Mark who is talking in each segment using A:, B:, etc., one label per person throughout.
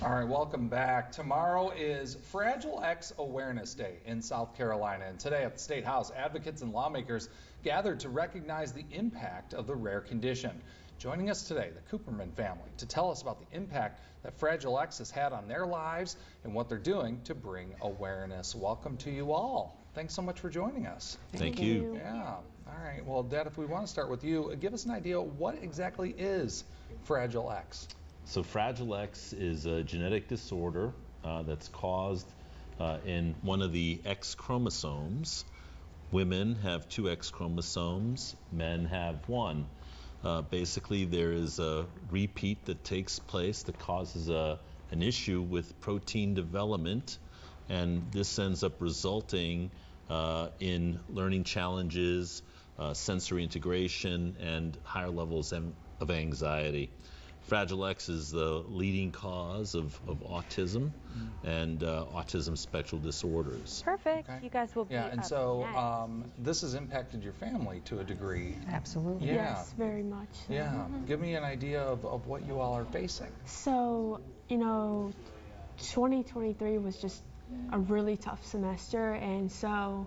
A: All right, welcome back. Tomorrow is Fragile X Awareness Day in South Carolina. And today at the State House, advocates and lawmakers gathered to recognize the impact of the rare condition. Joining us today, the Cooperman family, to tell us about the impact that Fragile X has had on their lives and what they're doing to bring awareness. Welcome to you all. Thanks so much for joining us.
B: Thank you.
A: Yeah. All right. Well, Dad, if we want to start with you, give us an idea what exactly is Fragile X?
B: So Fragile X is a genetic disorder that's caused in one of the X chromosomes. Women have two X chromosomes, men have one. Basically, there is a repeat that takes place that causes an issue with protein development, and this ends up resulting in learning challenges, sensory integration, and higher levels of anxiety. Fragile X is the leading cause of autism and autism spectral disorders.
C: Perfect.
A: Okay.
C: You guys will be
A: Yeah, and
C: up
A: so
C: next.
A: this has impacted your family to a degree.
D: Absolutely.
A: Yeah.
C: Yes, very much.
A: Yeah. Give me an idea of what you all are facing.
C: So, 2023 was just a really tough semester, and so,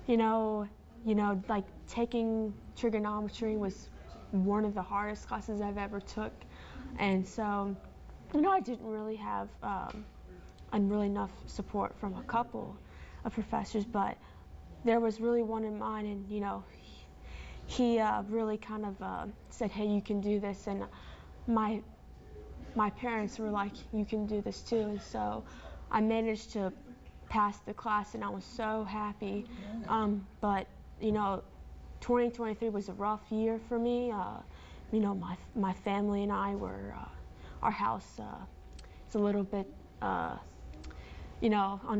C: like taking trigonometry was one of the hardest classes I've ever took, and so, I didn't really have really enough support from a couple of professors, but there was really one in mind, and he really kind of said, "Hey, you can do this," and my parents were like, "You can do this too," and so I managed to pass the class, and I was so happy. But 2023 was a rough year for me. My family and I were our house is a little bit under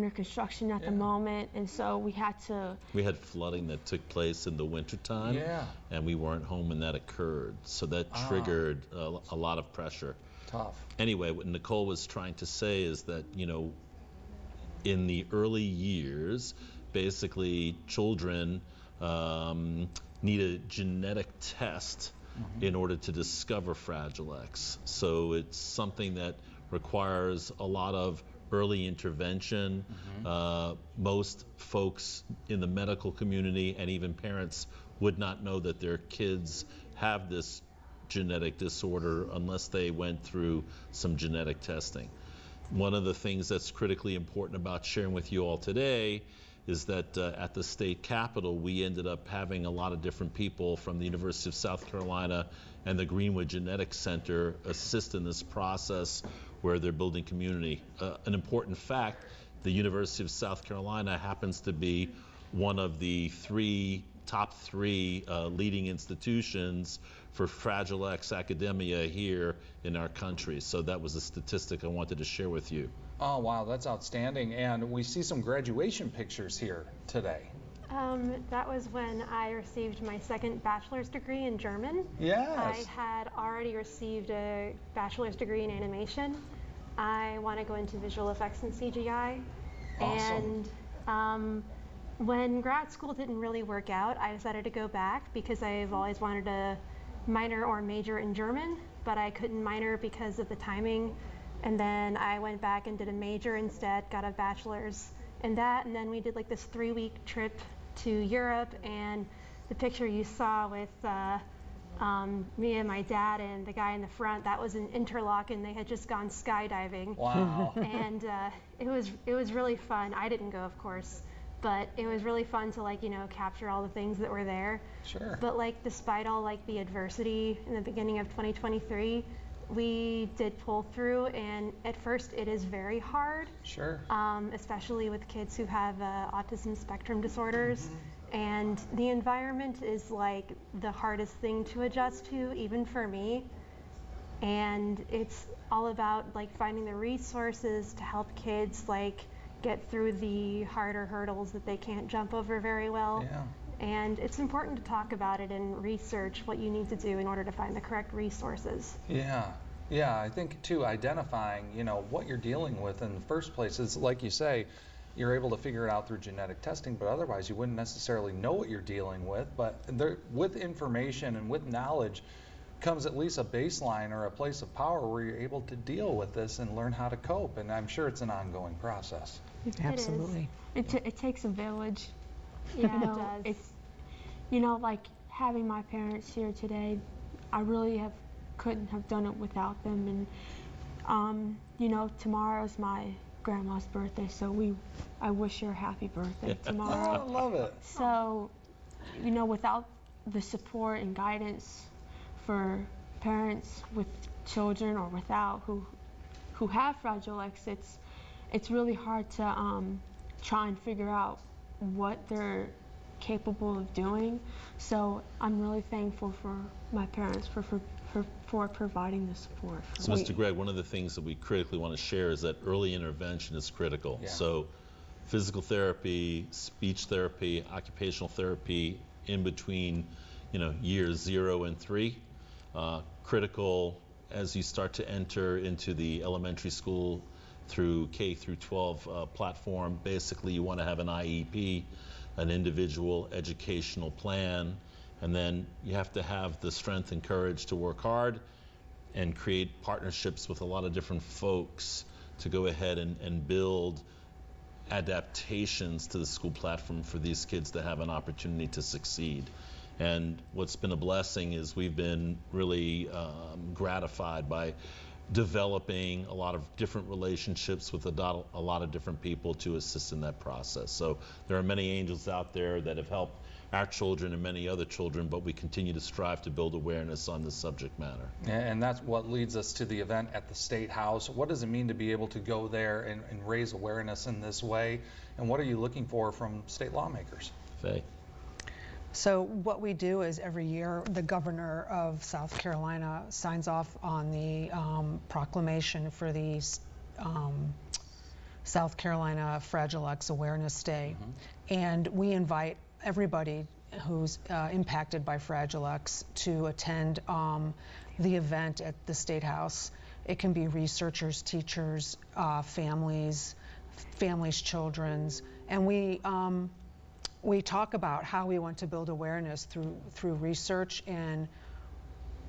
C: construction at the moment, and so we had
B: flooding that took place in the wintertime, and we weren't home when that occurred, so that triggered a lot of pressure.
A: Tough.
B: Anyway, what Nicole was trying to say is that in the early years, basically children need a genetic test in order to discover Fragile X. So it's something that requires a lot of early intervention. Most folks in the medical community and even parents would not know that their kids have this genetic disorder unless they went through some genetic testing. One of the things that's critically important about sharing with you all today is that at the state capitol, we ended up having a lot of different people from the University of South Carolina and the Greenwood Genetics Center assist in this process where they're building community. An important fact, the University of South Carolina happens to be one of the top three leading institutions for Fragile X academia here in our country. So that was a statistic I wanted to share with you.
A: Oh, wow, that's outstanding. And we see some graduation pictures here today.
E: That was when I received my second bachelor's degree in German.
A: Yes.
E: I had already received a bachelor's degree in animation. I want to go into visual effects and CGI.
A: Awesome.
E: And when grad school didn't really work out, I decided to go back because I've always wanted to minor or major in German, but I couldn't minor because of the timing. And then I went back and did a major instead, got a bachelor's in that, and then we did like this 3-week trip to Europe, and the picture you saw with me and my dad and the guy in the front, that was in Interlaken. They had just gone skydiving.
A: Wow.
E: And it was really fun. I didn't go, of course, but it was really fun to capture all the things that were there.
A: Sure.
E: But despite all the adversity in the beginning of 2023, we did pull through, and at first it is very hard.
A: Sure.
E: Especially with kids who have autism spectrum disorders. And the environment is the hardest thing to adjust to, even for me. And it's all about finding the resources to help kids get through the harder hurdles that they can't jump over very well.
A: Yeah.
E: And it's important to talk about it and research what you need to do in order to find the correct resources.
A: Yeah. Yeah, I think too, identifying, what you're dealing with in the first place is, like you say, you're able to figure it out through genetic testing, but otherwise you wouldn't necessarily know what you're dealing with. But with information and with knowledge, becomes at least a baseline or a place of power where you're able to deal with this and learn how to cope. And I'm sure it's an ongoing process.
D: Absolutely.
C: It takes a village.
E: Yeah,
C: You know,
E: it does.
C: it's, like having my parents here today, I really couldn't have done it without them. And tomorrow's my grandma's birthday, so I wish her a happy birthday
A: I
C: tomorrow.
A: love it.
C: So, without the support and guidance for parents with children or without who have Fragile X, it's really hard to try and figure out what they're capable of doing. So I'm really thankful for my parents for providing the support.
B: So, Mr. Gregg, one of the things that we critically want to share is that early intervention is critical.
A: Yeah.
B: So, physical therapy, speech therapy, occupational therapy in between, years 0 and 3, critical as you start to enter into the elementary school through K through 12 platform. Basically, you want to have an IEP, an individual educational plan, and then you have to have the strength and courage to work hard and create partnerships with a lot of different folks to go ahead and build adaptations to the school platform for these kids to have an opportunity to succeed. And what's been a blessing is we've been really gratified by developing a lot of different relationships with a lot of different people to assist in that process. So there are many angels out there that have helped our children and many other children, but we continue to strive to build awareness on this subject matter.
A: And that's what leads us to the event at the State House. What does it mean to be able to go there and raise awareness in this way? And what are you looking for from state lawmakers?
B: Faye?
D: So what we do is every year the governor of South Carolina signs off on the proclamation for the South Carolina Fragile X Awareness Day. And we invite everybody who's impacted by Fragile X to attend the event at the State House. It can be researchers, teachers, families, children's, and we talk about how we want to build awareness through research and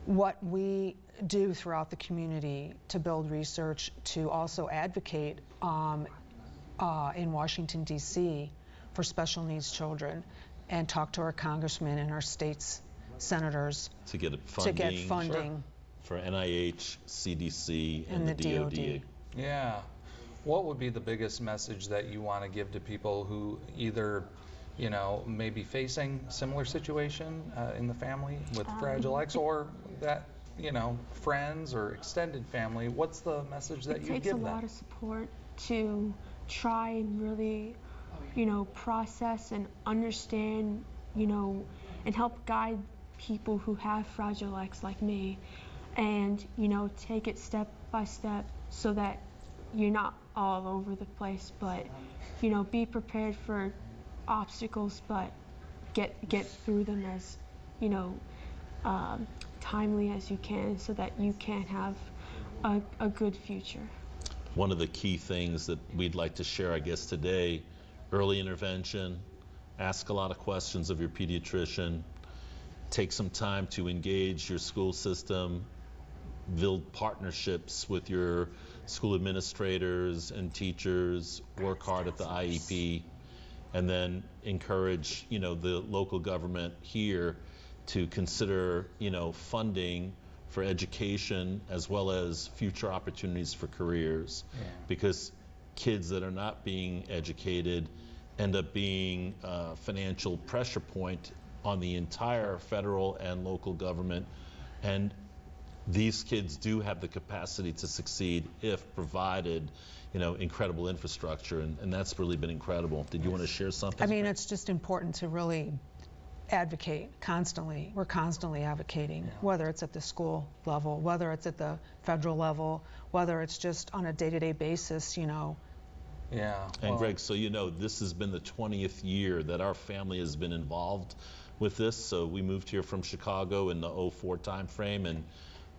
D: what we do throughout the community to build research, to also advocate in Washington, D.C. for special needs children, and talk to our congressmen and our state's senators
B: To get funding,
A: Sure.
B: for NIH, CDC, and the DOD.
A: Yeah. What would be the biggest message that you want to give to people who either, may be facing similar situation in the family with Fragile X, or that, friends or extended family? What's the message that you give them?
C: It takes a lot of support to try and really, process and understand, and help guide people who have Fragile X like me, and, take it step by step so that you're not all over the place, but, be prepared for obstacles, but get through them as, timely as you can, so that you can have a good future.
B: One of the key things that we'd like to share, I guess, today, early intervention, ask a lot of questions of your pediatrician, take some time to engage your school system, build partnerships with your school administrators and teachers, work hard at the IEP, and then encourage, the local government here to consider, funding for education as well as future opportunities for careers.
A: Yeah.
B: Because kids that are not being educated end up being a financial pressure point on the entire federal and local government. And these kids do have the capacity to succeed if provided, incredible infrastructure, and that's really been incredible. Did you want to share something?
D: I mean, it's just important to really advocate constantly. We're constantly advocating, whether it's at the school level, whether it's at the federal level, whether it's just on a day-to-day basis,
A: Yeah.
B: And
A: well,
B: Greg, so this has been the 20th year that our family has been involved with this. So we moved here from Chicago in the 04 timeframe, and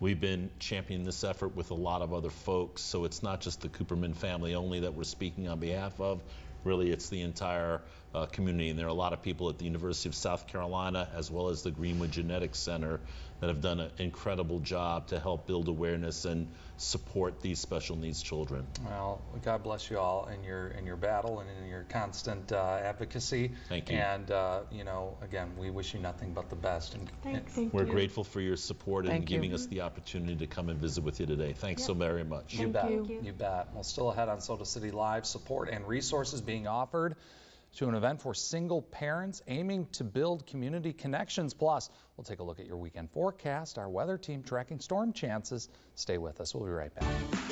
B: we've been championing this effort with a lot of other folks. So it's not just the Cooperman family only that we're speaking on behalf of. Really, it's the entire community. And there are a lot of people at the University of South Carolina, as well as the Greenwood Genetics Center, that have done an incredible job to help build awareness and support these special needs children.
A: Well, God bless you all in your battle and in your constant advocacy.
B: Thank you.
A: And you know, again, we wish you nothing but the best. And
E: Thanks.
B: We're grateful for your support and
D: Thank you.
B: giving us the opportunity to come and visit with you today. Thanks so very much.
A: You
C: Thank
A: bet.
C: you.
A: You bet. Well, still ahead on Soda City Live, support and resources being offered to an event for single parents aiming to build community connections. Plus, we'll take a look at your weekend forecast, our weather team tracking storm chances. Stay with us. We'll be right back.